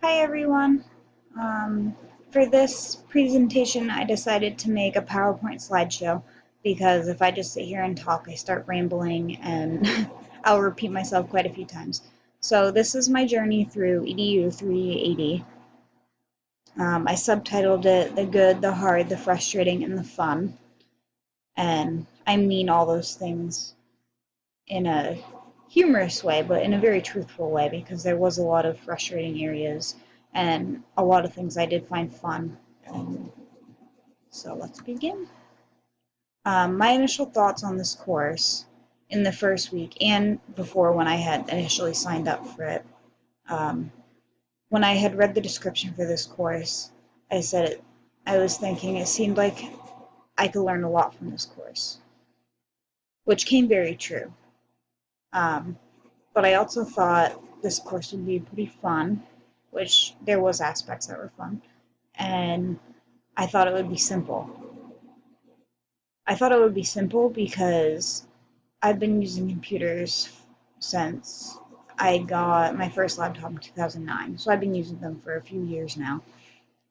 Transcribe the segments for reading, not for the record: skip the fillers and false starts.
Hi everyone. Um, for this presentation, I decided to make a PowerPoint slideshow because if I just sit here and talk, I start rambling and I'll repeat myself quite a few times. So this is my journey through EDU 380. I subtitled it The Good, the Hard, the Frustrating, and the Fun. And I mean all those things in a humorous way, but in a very truthful way because there was a lot of frustrating areas and a lot of things I did find fun. So let's begin. My initial thoughts on this course in the first week and before when I had initially signed up for it. Um, when I had read the description for this course, I was thinking it seemed like I could learn a lot from this course, which came very true. Um, but I also thought this course would be pretty fun, which there was aspects that were fun, and I thought it would be simple. I thought it would be simple because I've been using computers since I got my first laptop in 2009, so I've been using them for a few years now,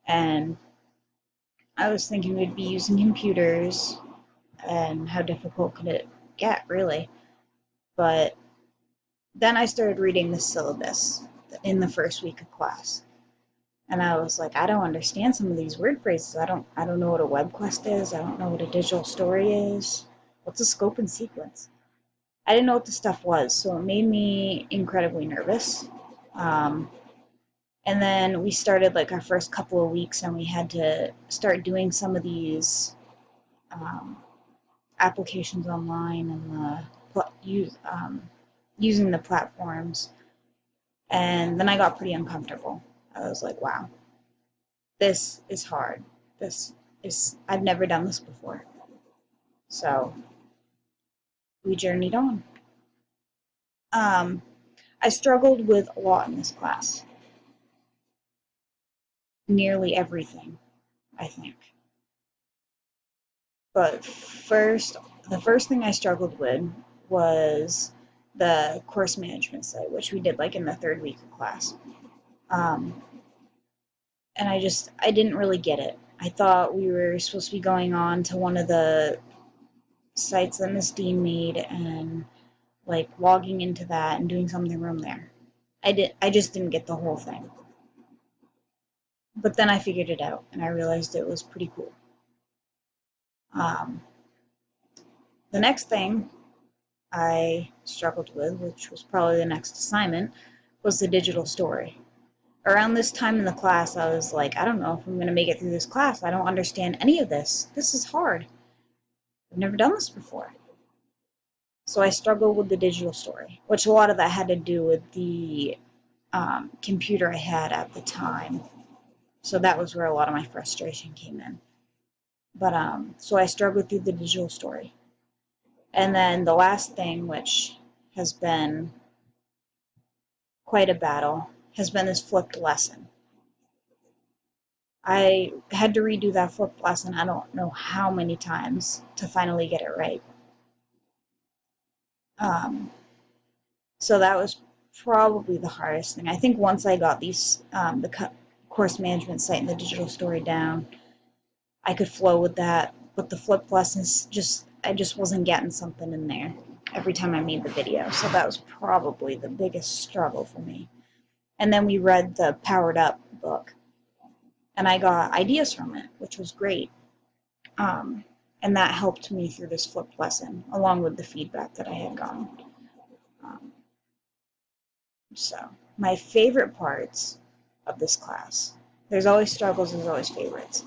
and I was thinking we'd be using computers and how difficult could it get, really. But then I started reading the syllabus in the first week of class. And I was like, I don't understand some of these word phrases. I don't know what a web quest is. I don't know what a digital story is. What's a scope and sequence? I didn't know what the stuff was, so it made me incredibly nervous. Um, and then we started like our first couple of weeks, and we had to start doing some of these um, applications online and using the platforms. And then I got pretty uncomfortable. I was like, wow, this is hard. I've never done this before. So we journeyed on. Um, I struggled with a lot in this class. Nearly everything, I think. But the first thing I struggled with was the course management site, which we did like in the third week of class. Um, and I didn't really get it. I thought we were supposed to be going on to one of the sites that Miss Dean made and like logging into that and doing something from there. I just didn't get the whole thing. But then I figured it out and I realized it was pretty cool. Um, the next thing I struggled with, which was probably the next assignment, was the digital story. Around this time in the class, I was like, I don't know if I'm going to make it through this class. I don't understand any of this. This is hard. I've never done this before. So I struggled with the digital story, which a lot of that had to do with the computer I had at the time. So that was where a lot of my frustration came in. But so I struggled through the digital story. And then the last thing, which has been quite a battle, has been this flipped lesson. I had to redo that flipped lesson I don't know how many times to finally get it right. Um, so that was probably the hardest thing. I think once I got the course management site and the digital story down, I could flow with that. But the flipped lessons, I just wasn't getting something in there every time I made the video. So that was probably the biggest struggle for me. And then we read the Powered Up book, and I got ideas from it, which was great. Um, and that helped me through this flipped lesson, along with the feedback that I had gotten. Um, so, my favorite parts of this class, there's always struggles, there's always favorites.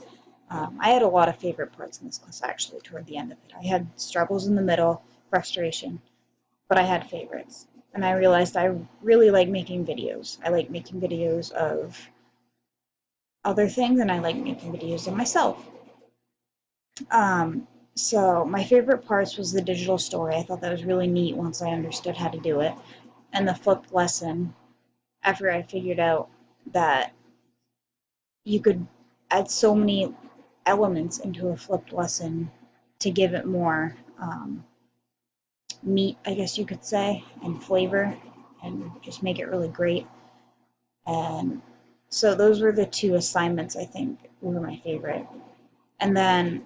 I had a lot of favorite parts in this class actually toward the end of it. I had struggles in the middle, frustration, but I had favorites. And I realized I really like making videos. I like making videos of other things, and I like making videos of myself. So my favorite parts was the digital story. I thought that was really neat once I understood how to do it. And the flipped lesson, after I figured out that you could add so many elements into a flipped lesson to give it more meat, I guess you could say, and flavor, and just make it really great. And So those were the two assignments I think were my favorite. And then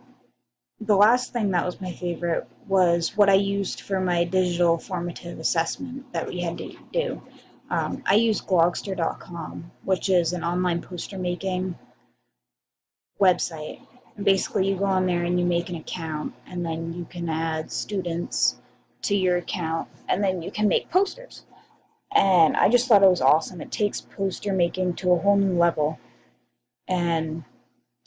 the last thing that was my favorite was what I used for my digital formative assessment that we had to do. I used Glogster.com, which is an online poster making website. And basically, you go on there and you make an account, and then you can add students to your account, and then you can make posters. And I just thought it was awesome. It takes poster making to a whole new level. And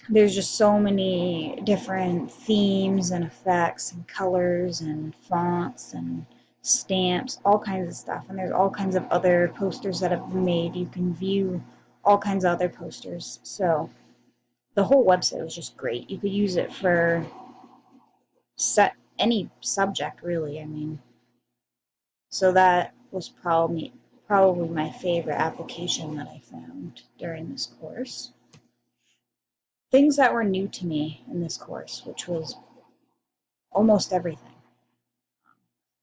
there's just so many different themes and effects and colors and fonts and stamps, all kinds of stuff. And there's all kinds of other posters that have been made. You can view all kinds of other posters. So the whole website was just great. You could use it for any subject, really. I mean, so that was probably my favorite application that I found during this course. Things that were new to me in this course, which was almost everything.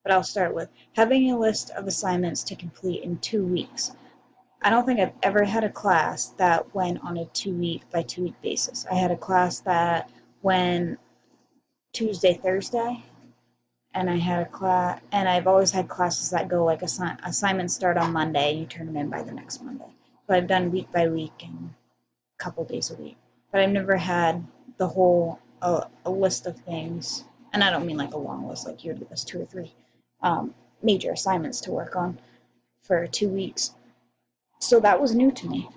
But I'll start with having a list of assignments to complete in 2 weeks. I don't think I've ever had a class that went on a 2 week by 2 week basis. I had a class that went Tuesday, Thursday, and I had a class, and I've always had classes that go like assignments start on Monday and you turn them in by the next Monday. So I've done week by week and a couple days a week. But I've never had the whole a list of things, and I don't mean like a long list, like you would give us 2 or 3 major assignments to work on for 2 weeks. So that was new to me.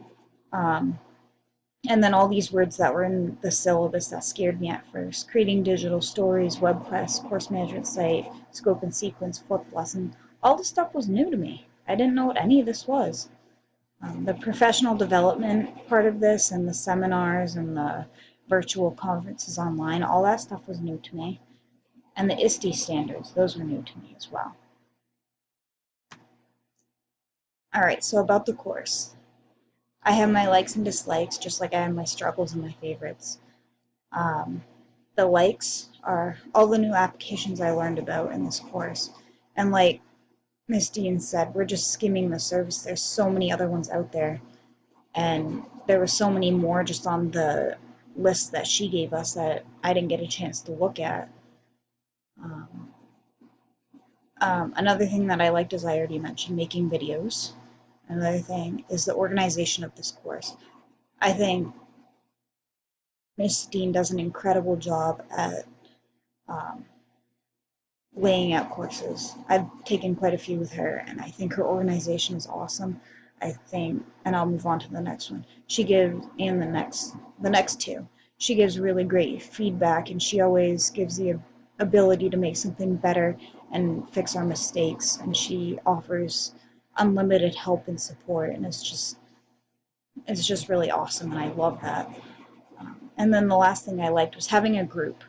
And then all these words that were in the syllabus that scared me at first: creating digital stories, web quests, course management site, scope and sequence, flipped lesson. All this stuff was new to me. I didn't know what any of this was. The professional development part of this and the seminars and the virtual conferences online, all that stuff was new to me. And the ISTE standards, those were new to me as well. All right, so about the course. I have my likes and dislikes, just like I have my struggles and my favorites. The likes are all the new applications I learned about in this course. And like Miss Dean said, we're just skimming the surface. There's so many other ones out there. And there were so many more just on the list that she gave us that I didn't get a chance to look at. Another thing that I liked, as I already mentioned, making videos. Another thing is the organization of this course. I think Miss Dean does an incredible job at laying out courses. I've taken quite a few with her, and I think her organization is awesome. I think, and I'll move on to the next one. She gives, and the next two, she gives really great feedback, and she always gives the ability to make something better and fix our mistakes. And she offers unlimited help and support, and it's just really awesome, and I love that. And then the last thing I liked was having a group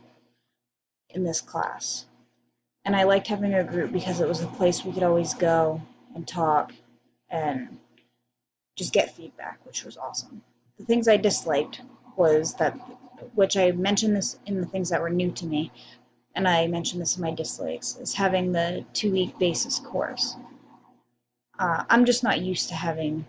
in this class. And I liked having a group because it was a place we could always go and talk and just get feedback, which was awesome. The things I disliked was that, which I mentioned this in the things that were new to me, and I mentioned this in my dislikes, is having the 2 week basis course. I'm just not used to having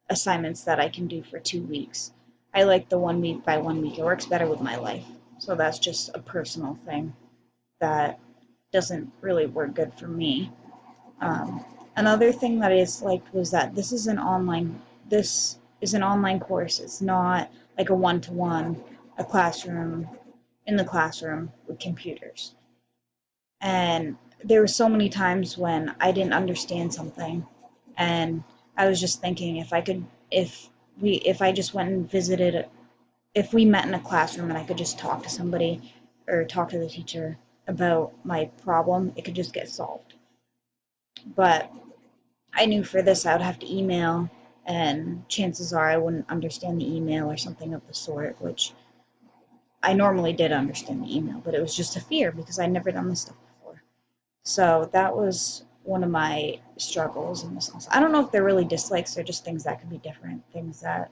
assignments that I can do for 2 weeks. I like the 1 week by 1 week. It works better with my life. So that's just a personal thing that doesn't really work good for me. Another thing that I disliked was that this is an online course. It's not like a one-to-one, a classroom, in the classroom with computers. And there were so many times when I didn't understand something, and I was just thinking if I just went and visited, if we met in a classroom and I could just talk to somebody or talk to the teacher about my problem, it could just get solved. But I knew for this I would have to email, and chances are I wouldn't understand the email or something of the sort, which I normally did understand the email, but it was just a fear because I'd never done this stuff before. So that was one of my struggles in this class. I don't know if they're really dislikes or just things that could be different, things that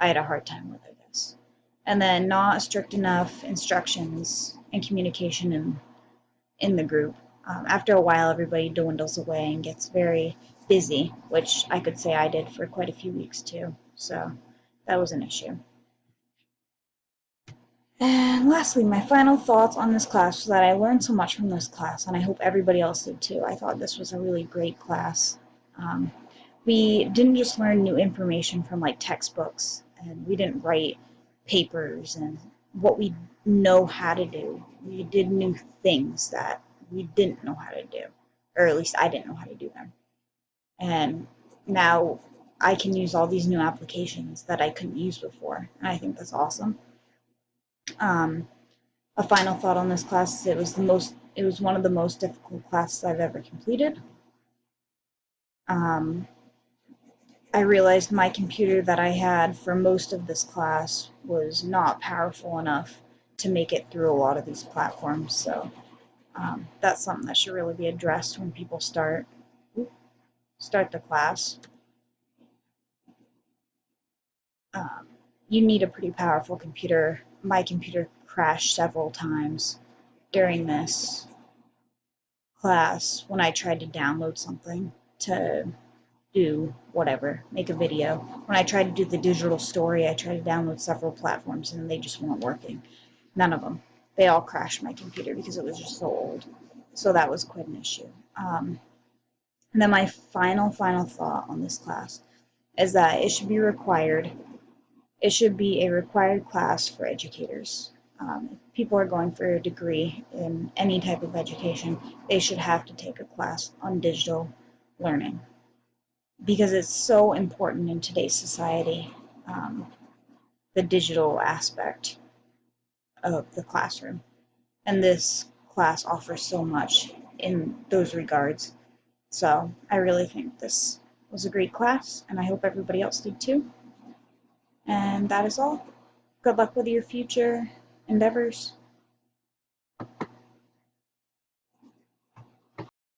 I had a hard time with, I guess. And then not strict enough instructions and communication in the group. After a while, everybody dwindles away and gets very busy, which I could say I did for quite a few weeks too. So that was an issue. And lastly, my final thoughts on this class was that I learned so much from this class, and I hope everybody else did too. I thought this was a really great class. We didn't just learn new information from like textbooks, and we didn't write papers and what we know how to do. We did new things that we didn't know how to do, or at least I didn't know how to do them. And now I can use all these new applications that I couldn't use before, and I think that's awesome. A final thought on this class is it was one of the most difficult classes I've ever completed. I realized my computer that I had for most of this class was not powerful enough to make it through a lot of these platforms, so that's something that should really be addressed when people start the class. You need a pretty powerful computer. My computer crashed several times during this class when I tried to download something to do whatever, make a video. When I tried to do the digital story, I tried to download several platforms and they just weren't working. None of them. They all crashed my computer because it was just so old. So that was quite an issue. And then my final thought on this class is that it should be required. It should be a required class for educators. If people are going for a degree in any type of education, they should have to take a class on digital learning because it's so important in today's society, the digital aspect of the classroom. And this class offers so much in those regards. So I really think this was a great class, and I hope everybody else did too. And that is all. Good luck with your future endeavors.